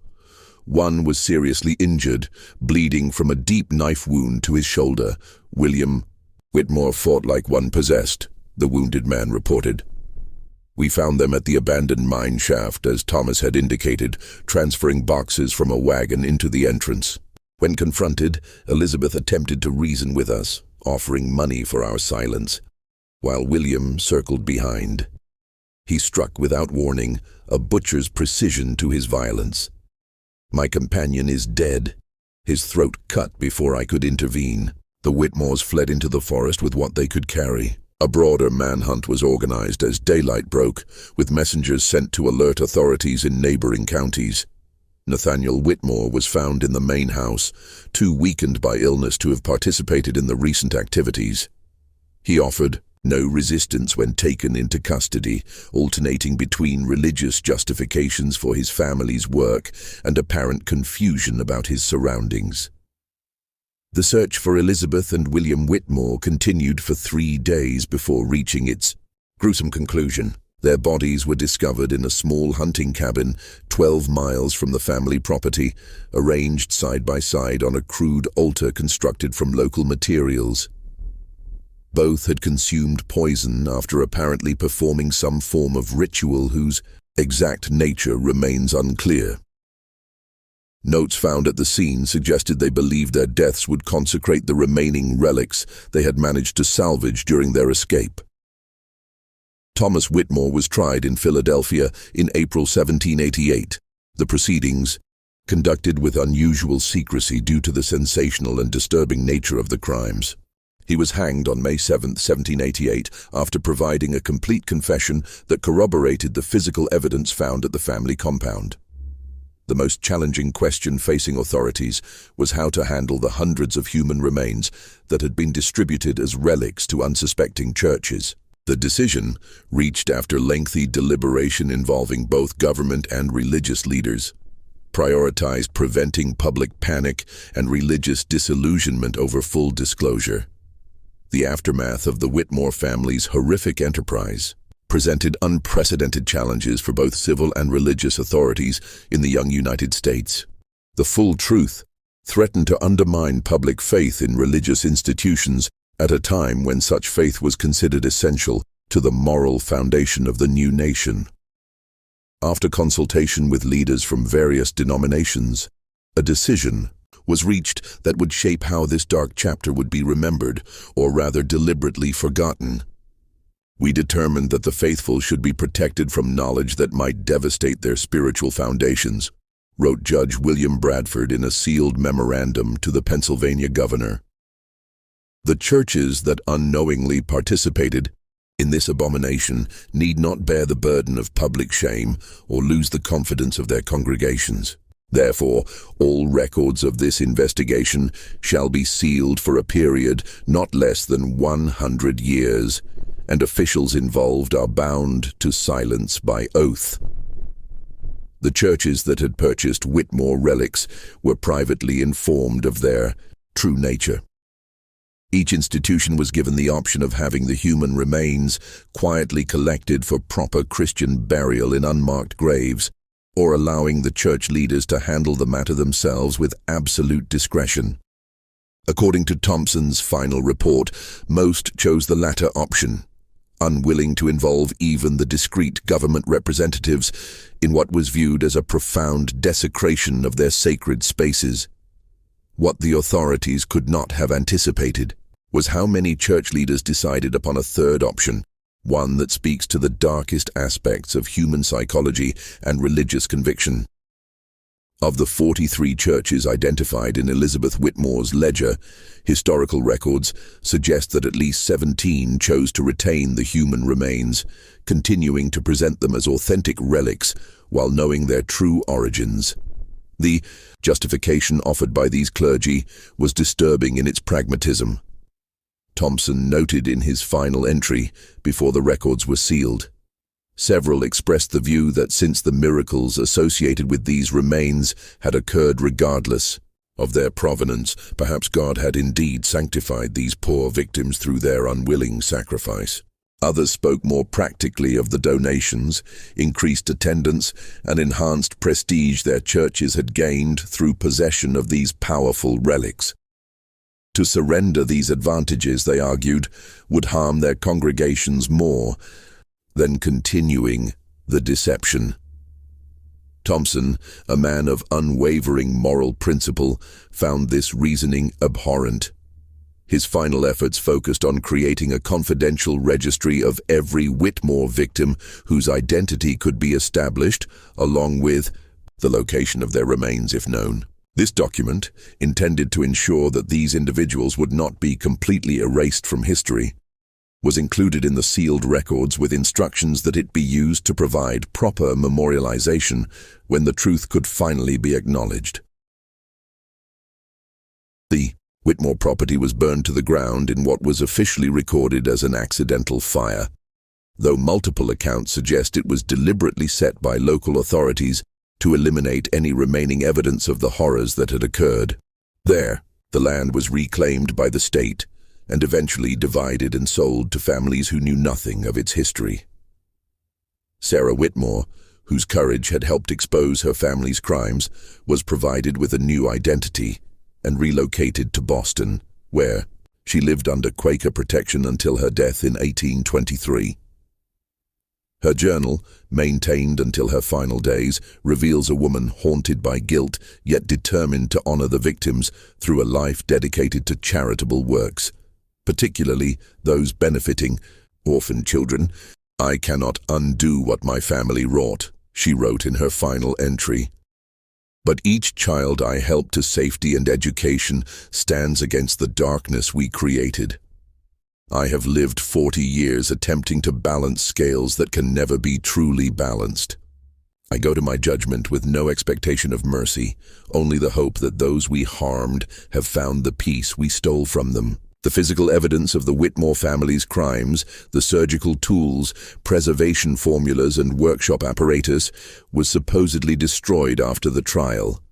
A: One was seriously injured, bleeding from a deep knife wound to his shoulder. William Whitmore fought like one possessed, the wounded man reported. We found them at the abandoned mine shaft, as Thomas had indicated, transferring boxes from a wagon into the entrance. When confronted, Elizabeth attempted to reason with us, offering money for our silence, while William circled behind. He struck without warning, a butcher's precision to his violence. My companion is dead, his throat cut before I could intervene. The Whitmores fled into the forest with what they could carry. A broader manhunt was organized as daylight broke, with messengers sent to alert authorities in neighboring counties. Nathaniel Whitmore was found in the main house, too weakened by illness to have participated in the recent activities. He offered no resistance when taken into custody, alternating between religious justifications for his family's work and apparent confusion about his surroundings. The search for Elizabeth and William Whitmore continued for 3 days before reaching its gruesome conclusion. Their bodies were discovered in a small hunting cabin 12 miles from the family property, arranged side by side on a crude altar constructed from local materials. Both had consumed poison after apparently performing some form of ritual whose exact nature remains unclear. Notes found at the scene suggested they believed their deaths would consecrate the remaining relics they had managed to salvage during their escape. Thomas Whitmore was tried in Philadelphia in April 1788. The proceedings, conducted with unusual secrecy due to the sensational and disturbing nature of the crimes. He was hanged on May 7, 1788, after providing a complete confession that corroborated the physical evidence found at the family compound. The most challenging question facing authorities was how to handle the hundreds of human remains that had been distributed as relics to unsuspecting churches. The decision, reached after lengthy deliberation involving both government and religious leaders, prioritized preventing public panic and religious disillusionment over full disclosure. The aftermath of the Whitmore family's horrific enterprise presented unprecedented challenges for both civil and religious authorities in the young United States. The full truth threatened to undermine public faith in religious institutions at a time when such faith was considered essential to the moral foundation of the new nation. After consultation with leaders from various denominations, a decision was reached that would shape how this dark chapter would be remembered, or rather deliberately forgotten. We determined that the faithful should be protected from knowledge that might devastate their spiritual foundations, wrote Judge William Bradford in a sealed memorandum to the Pennsylvania governor. The churches that unknowingly participated in this abomination need not bear the burden of public shame or lose the confidence of their congregations. Therefore, all records of this investigation shall be sealed for a period not less than 100 years, and officials involved are bound to silence by oath. The churches that had purchased Whitmore relics were privately informed of their true nature. Each institution was given the option of having the human remains quietly collected for proper Christian burial in unmarked graves, or allowing the church leaders to handle the matter themselves with absolute discretion. According to Thompson's final report, most chose the latter option, unwilling to involve even the discreet government representatives in what was viewed as a profound desecration of their sacred spaces. What the authorities could not have anticipated was how many church leaders decided upon a third option, one that speaks to the darkest aspects of human psychology and religious conviction. Of the 43 churches identified in Elizabeth Whitmore's ledger, historical records suggest that at least 17 chose to retain the human remains, continuing to present them as authentic relics while knowing their true origins. The justification offered by these clergy was disturbing in its pragmatism. Thompson noted in his final entry, before the records were sealed, several expressed the view that since the miracles associated with these remains had occurred regardless of their provenance, perhaps God had indeed sanctified these poor victims through their unwilling sacrifice. Others spoke more practically of the donations, increased attendance, and enhanced prestige their churches had gained through possession of these powerful relics. To surrender these advantages, they argued, would harm their congregations more than continuing the deception. Thompson, a man of unwavering moral principle, found this reasoning abhorrent. His final efforts focused on creating a confidential registry of every Whitmore victim whose identity could be established, along with the location of their remains if known. This document, intended to ensure that these individuals would not be completely erased from history, was included in the sealed records with instructions that it be used to provide proper memorialization when the truth could finally be acknowledged. The Whitmore property was burned to the ground in what was officially recorded as an accidental fire, though multiple accounts suggest it was deliberately set by local authorities to eliminate any remaining evidence of the horrors that had occurred. There, the land was reclaimed by the state and eventually divided and sold to families who knew nothing of its history. Sarah Whitmore, whose courage had helped expose her family's crimes, was provided with a new identity and relocated to Boston, where she lived under Quaker protection until her death in 1823. Her journal, maintained until her final days, reveals a woman haunted by guilt yet determined to honor the victims through a life dedicated to charitable works, particularly those benefiting orphan children. "I cannot undo what my family wrought," she wrote in her final entry. "But each child I helped to safety and education stands against the darkness we created. I have lived 40 years attempting to balance scales that can never be truly balanced. I go to my judgment with no expectation of mercy, only the hope that those we harmed have found the peace we stole from them. The physical evidence of the Whitmore family's crimes, the surgical tools, preservation formulas, and workshop apparatus was supposedly destroyed after the trial.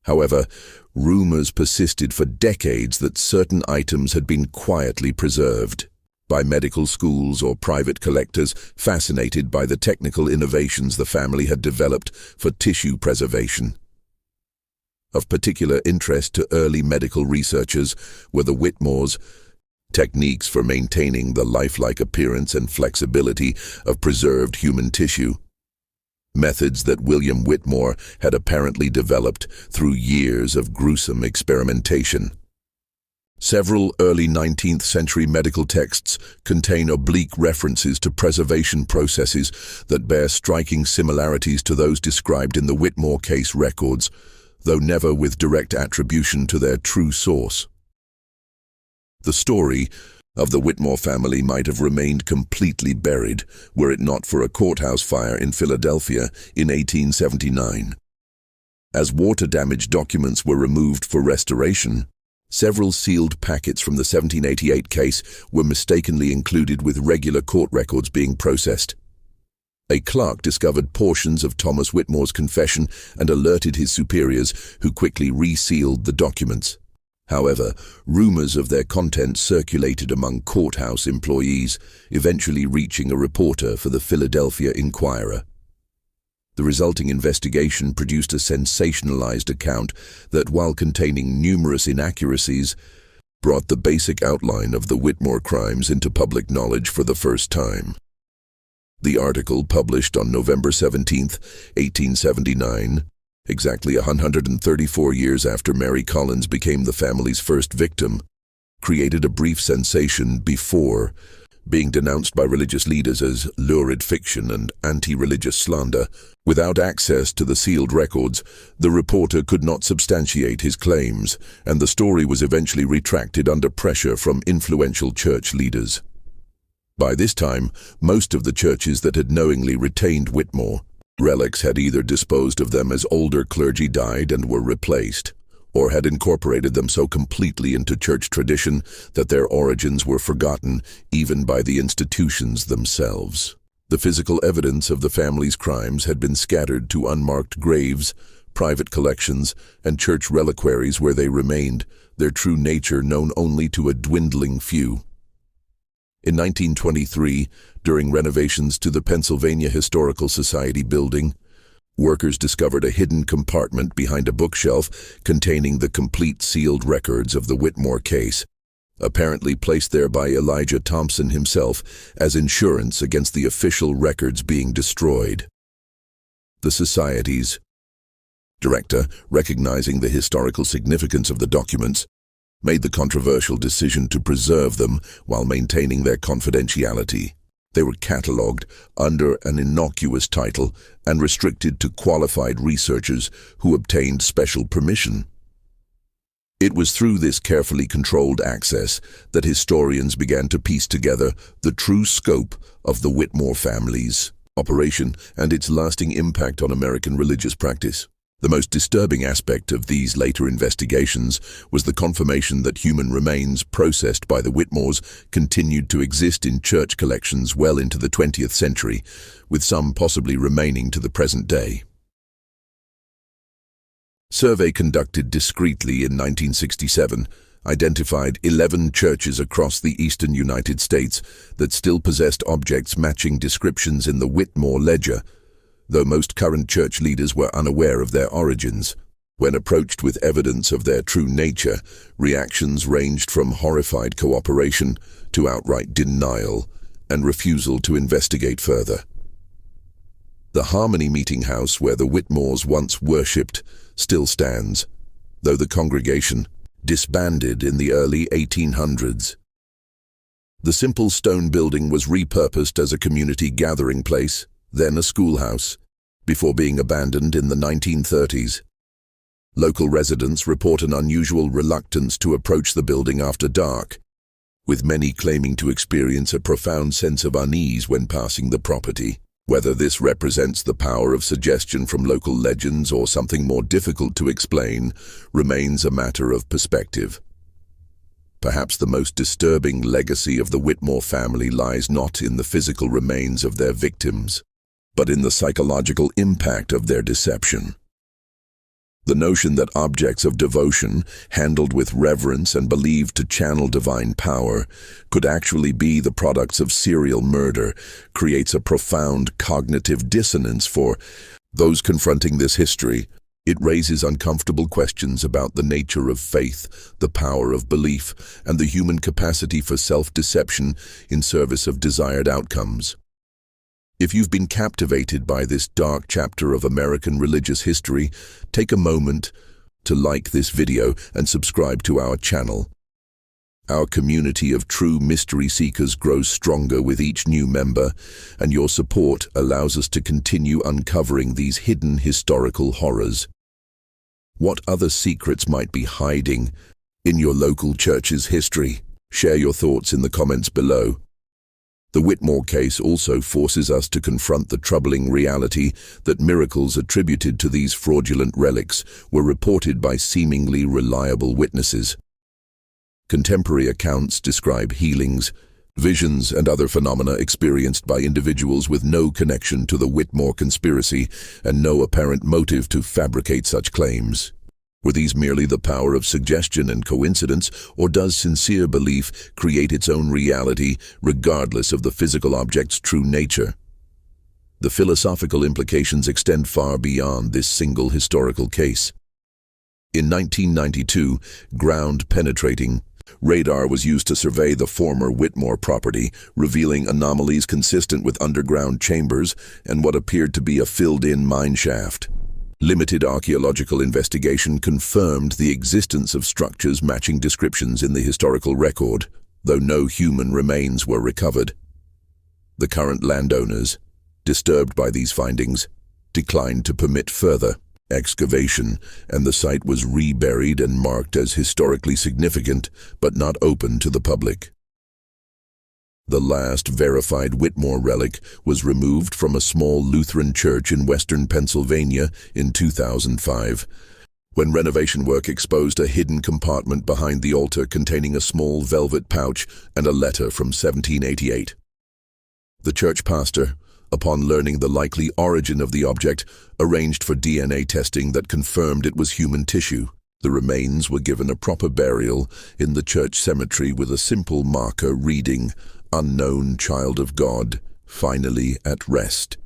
A: However, rumors persisted for decades that certain items had been quietly preserved by medical schools or private collectors fascinated by the technical innovations the family had developed for tissue preservation. Of particular interest to early medical researchers were the Whitmore's techniques for maintaining the lifelike appearance and flexibility of preserved human tissue. methods that William Whitmore had apparently developed through years of gruesome experimentation. Several early 19th century medical texts contain oblique references to preservation processes that bear striking similarities to those described in the Whitmore case records, though never with direct attribution to their true source. The story of the Whitmore family might have remained completely buried were it not for a courthouse fire in Philadelphia in 1879. As water-damaged documents were removed for restoration, several sealed packets from the 1788 case were mistakenly included with regular court records being processed. A clerk discovered portions of Thomas Whitmore's confession and alerted his superiors, who quickly resealed the documents. However, rumors of their contents circulated among courthouse employees, eventually reaching a reporter for the Philadelphia Inquirer. The resulting investigation produced a sensationalized account that, while containing numerous inaccuracies, brought the basic outline of the Whitmore crimes into public knowledge for the first time. The article, published on November 17, 1879, exactly 134 years after Mary Collins became the family's first victim, created a brief sensation before being denounced by religious leaders as lurid fiction and anti-religious slander. Without access to the sealed records, the reporter could not substantiate his claims, and the story was eventually retracted under pressure from influential church leaders. By this time, most of the churches that had knowingly retained Whitmore relics had either disposed of them as older clergy died and were replaced, or had incorporated them so completely into church tradition that their origins were forgotten even by the institutions themselves. The physical evidence of the family's crimes had been scattered to unmarked graves, private collections, and church reliquaries where they remained, their true nature known only to a dwindling few. In 1923, during renovations to the Pennsylvania Historical Society building, workers discovered a hidden compartment behind a bookshelf containing the complete sealed records of the Whitmore case, apparently placed there by Elijah Thompson himself as insurance against the official records being destroyed. The Society's director, recognizing the historical significance of the documents, made the controversial decision to preserve them while maintaining their confidentiality. They were catalogued under an innocuous title and restricted to qualified researchers who obtained special permission. It was through this carefully controlled access that historians began to piece together the true scope of the Whitmore family's operation and its lasting impact on American religious practice. The most disturbing aspect of these later investigations was the confirmation that human remains processed by the Whitmores continued to exist in church collections well into the 20th century, with some possibly remaining to the present day. Survey conducted discreetly in 1967 identified 11 churches across the eastern United States that still possessed objects matching descriptions in the Whitmore ledger, though most current church leaders were unaware of their origins. When approached with evidence of their true nature, reactions ranged from horrified cooperation to outright denial and refusal to investigate further. The Harmony Meeting House where the Whitmores once worshipped still stands, though the congregation disbanded in the early 1800s. The simple stone building was repurposed as a community gathering place, then a schoolhouse, before being abandoned in the 1930s. Local residents report an unusual reluctance to approach the building after dark, with many claiming to experience a profound sense of unease when passing the property. Whether this represents the power of suggestion from local legends or something more difficult to explain remains a matter of perspective. Perhaps the most disturbing legacy of the Whitmore family lies not in the physical remains of their victims, but in the psychological impact of their deception. The notion that objects of devotion, handled with reverence and believed to channel divine power, could actually be the products of serial murder creates a profound cognitive dissonance for those confronting this history. It raises uncomfortable questions about the nature of faith, the power of belief, and the human capacity for self-deception in service of desired outcomes. If you've been captivated by this dark chapter of American religious history, take a moment to like this video and subscribe to our channel. Our community of true mystery seekers grows stronger with each new member, and your support allows us to continue uncovering these hidden historical horrors. What other secrets might be hiding in your local church's history? Share your thoughts in the comments below. The Whitmore case also forces us to confront the troubling reality that miracles attributed to these fraudulent relics were reported by seemingly reliable witnesses. Contemporary accounts describe healings, visions, and other phenomena experienced by individuals with no connection to the Whitmore conspiracy and no apparent motive to fabricate such claims. Were these merely the power of suggestion and coincidence, or does sincere belief create its own reality regardless of the physical object's true nature? The philosophical implications extend far beyond this single historical case. In 1992, ground-penetrating radar was used to survey the former Whitmore property, revealing anomalies consistent with underground chambers and what appeared to be a filled-in mine shaft. Limited archaeological investigation confirmed the existence of structures matching descriptions in the historical record, though no human remains were recovered. The current landowners, disturbed by these findings, declined to permit further excavation, and the site was reburied and marked as historically significant but not open to the public. The last verified Whitmore relic was removed from a small Lutheran church in western Pennsylvania in 2005, when renovation work exposed a hidden compartment behind the altar containing a small velvet pouch and a letter from 1788. The church pastor, upon learning the likely origin of the object, arranged for DNA testing that confirmed it was human tissue. The remains were given a proper burial in the church cemetery with a simple marker reading, "Unknown Child of God, finally at rest."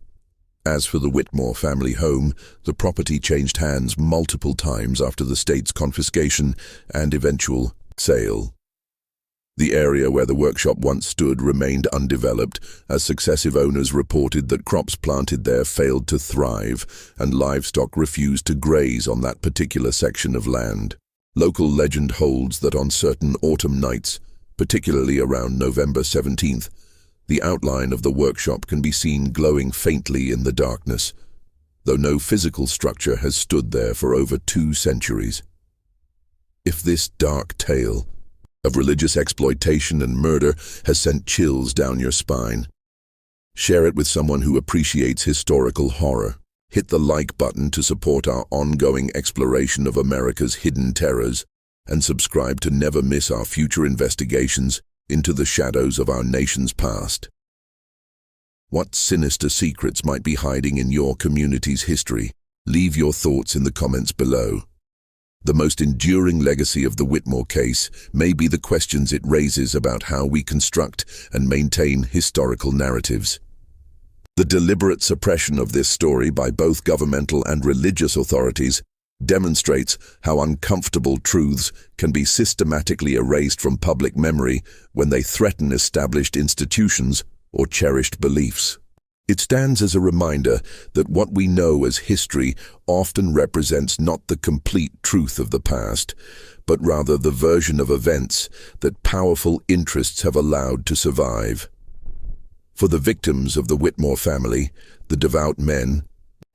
A: As for the Whitmore family home, the property changed hands multiple times after the state's confiscation and eventual sale. The area where the workshop once stood remained undeveloped, as successive owners reported that crops planted there failed to thrive and livestock refused to graze on that particular section of land. Local legend holds that on certain autumn nights, particularly around November 17th, the outline of the workshop can be seen glowing faintly in the darkness, though no physical structure has stood there for over 2 centuries. If this dark tale of religious exploitation and murder has sent chills down your spine, share it with someone who appreciates historical horror. Hit the like button to support our ongoing exploration of America's hidden terrors, and subscribe to never miss our future investigations into the shadows of our nation's past. What sinister secrets might be hiding in your community's history? Leave your thoughts in the comments below. The most enduring legacy of the Whitmore case may be the questions it raises about how we construct and maintain historical narratives. The deliberate suppression of this story by both governmental and religious authorities demonstrates how uncomfortable truths can be systematically erased from public memory when they threaten established institutions or cherished beliefs. It stands as a reminder that what we know as history often represents not the complete truth of the past, but rather the version of events that powerful interests have allowed to survive. For the victims of the Whitmore family, the devout men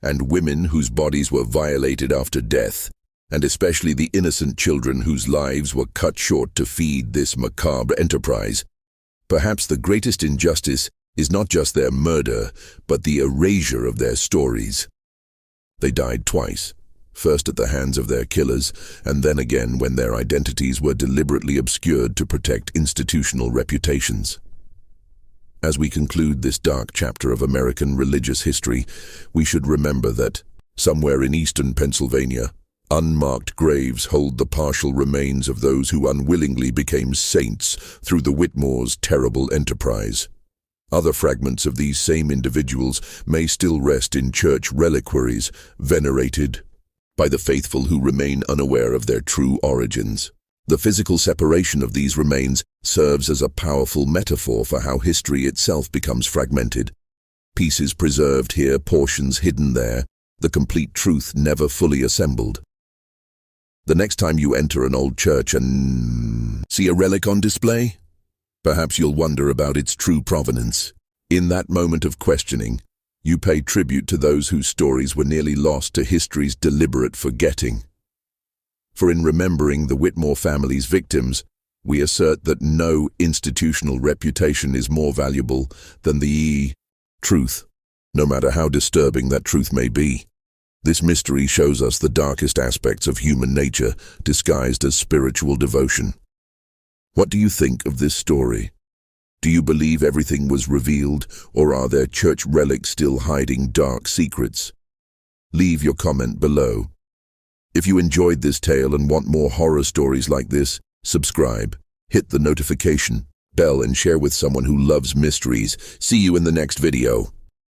A: and women whose bodies were violated after death, and especially the innocent children whose lives were cut short to feed this macabre enterprise, perhaps the greatest injustice is not just their murder, but the erasure of their stories. They died twice, first at the hands of their killers, and then again when their identities were deliberately obscured to protect institutional reputations. As we conclude this dark chapter of American religious history, we should remember that, somewhere in eastern Pennsylvania, unmarked graves hold the partial remains of those who unwillingly became saints through the Whitmore's terrible enterprise. Other fragments of these same individuals may still rest in church reliquaries, venerated by the faithful who remain unaware of their true origins. The physical separation of these remains serves as a powerful metaphor for how history itself becomes fragmented. Pieces preserved here, portions hidden there, the complete truth never fully assembled. The next time you enter an old church and see a relic on display, perhaps you'll wonder about its true provenance. In that moment of questioning, you pay tribute to those whose stories were nearly lost to history's deliberate forgetting. For in remembering the Whitmore family's victims, we assert that no institutional reputation is more valuable than the truth, no matter how disturbing that truth may be. This mystery shows us the darkest aspects of human nature, disguised as spiritual devotion. What do you think of this story? Do you believe everything was revealed, or are there church relics still hiding dark secrets? Leave your comment below. If you enjoyed this tale and want more horror stories like this, subscribe, hit the notification bell and share with someone who loves mysteries. See you in the next video.